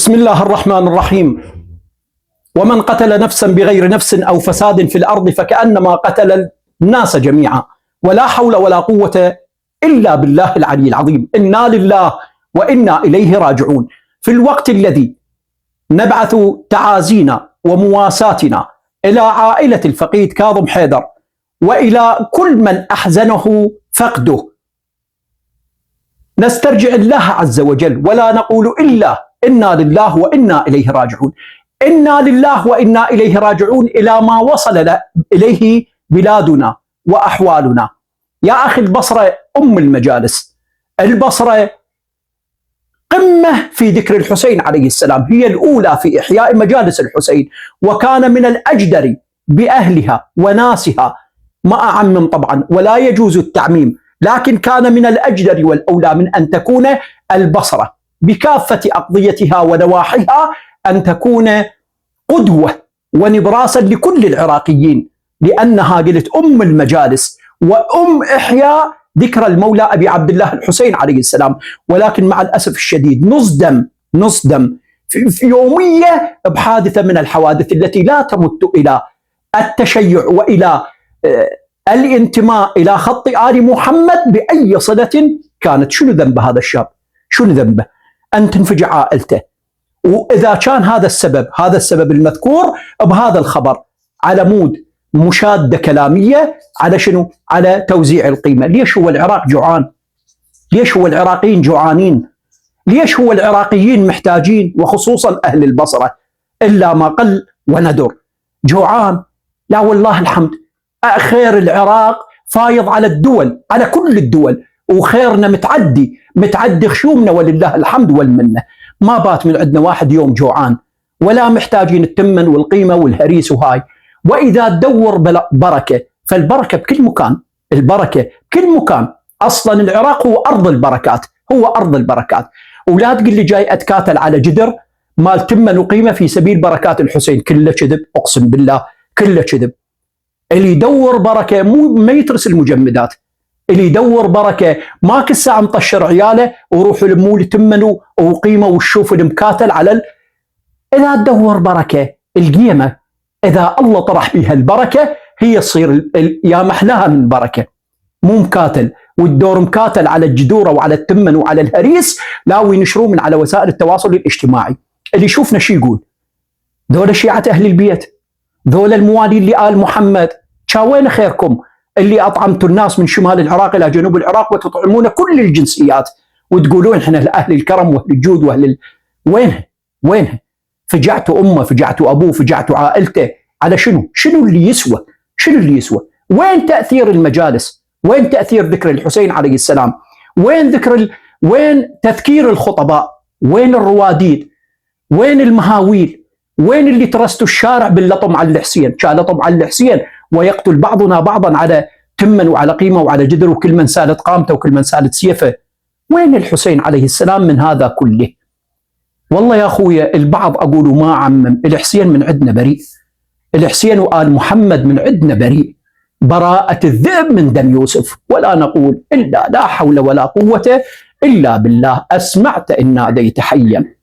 بسم الله الرحمن الرحيم. ومن قتل نفسا بغير نفس أو فساد في الأرض فكأنما قتل الناس جميعا ولا حول ولا قوة إلا بالله العلي العظيم. إنا لله وإنا إليه راجعون. في الوقت الذي نبعث تعازينا ومواساتنا إلى عائلة الفقيد كاظم حيدر وإلى كل من أحزنه فقده، نسترجع الله عز وجل ولا نقول إلا إنا لله وإنا إليه راجعون. إنا لله وإنا إليه راجعون إلى ما وصل إليه بلادنا وأحوالنا. يا أخي، البصرة أم المجالس، البصرة قمة في ذكر الحسين عليه السلام، هي الأولى في إحياء مجالس الحسين، وكان من الأجدر بأهلها وناسها. ما أعمم طبعا ولا يجوز التعميم، لكن كان من الأجدر والأولى من أن تكون البصرة بكافة أقضيتها ونواحيها أن تكون قدوة ونبراسا لكل العراقيين، لأنها قلت أم المجالس وأم إحياء ذكرى المولى أبي عبد الله الحسين عليه السلام. ولكن مع الأسف الشديد نصدم في يومية بحادثة من الحوادث التي لا تمت إلى التشيع وإلى الانتماء إلى خط آل محمد بأي صلة كانت. شنو ذنب هذا الشاب؟ شنو ذنبه أن تنفجع عائلته؟ وإذا كان هذا السبب المذكور بهذا الخبر على مود مشادة كلامية، على شنو؟ على توزيع القيمة. ليش هو العراق جوعان؟ ليش هو العراقيين جوعانين؟ ليش هو العراقيين محتاجين، وخصوصا أهل البصرة إلا ما قل وندر جوعان؟ لا والله الحمد، خير العراق فايض على الدول، على كل الدول، وخيرنا متعدي خشومنا ولله الحمد والمنة. ما بات من عندنا واحد يوم جوعان، ولا محتاجين التمن والقيمة والهريس وهاي. وإذا تدور بركة فالبركة بكل مكان، البركة بكل مكان. أصلا العراق هو أرض البركات، هو أرض البركات. ولا تقول لي جاي أتكاتل على جدر مال تمن وقيمة في سبيل بركات الحسين. كله كذب، أقسم بالله كله كذب. اللي يدور بركة ما يترس المجمدات، اللي يدور بركة ما كل ساعة مطشر عياله وروحوا لموا لي تمنوا وقيمة وشوف المكاتل على إذا تدور بركة القيمة، إذا الله طرح بها البركة هي تصير يا محلاها من بركة، مو مكاتل. والدور مكاتل على الجدورة وعلى التمن وعلى الهريس لا وينشروه من على وسائل التواصل الاجتماعي. اللي يشوفنا شي يقول؟ ذول شيعة أهل البيت، ذول الموالين لآل محمد، وين خيركم اللي أطعمتوا الناس من شمال العراق إلى جنوب العراق وتطعمون كل الجنسيات وتقولون إحنا أهل الكرم وأهل الجود وأهل وينها؟ فجعتوا أمه، فجعتوا أبوه، فجعتوا عائلته على شنو؟ شنو اللي يسوى؟ وين تأثير المجالس؟ وين تأثير ذكر الحسين عليه السلام؟ وين تذكير الخطباء؟ وين الرواديد؟ وين المهاويل؟ وين اللي ترستوا الشارع باللطم على الحسين؟ كان لطم على الحسين ويقتل بعضنا بعضا على تمن وعلى قيمة وعلى جدر، وكل من سالت قامته وكل من سالت سيفه. وين الحسين عليه السلام من هذا كله؟ والله يا أخويا البعض أقول ما عمم، الحسين من عندنا بريء، الحسين وآل محمد من عندنا بريء، براءة الذئب من دم يوسف. ولا نقول إلا لا حول ولا قوة إلا بالله. أسمعت إن ناديت حيا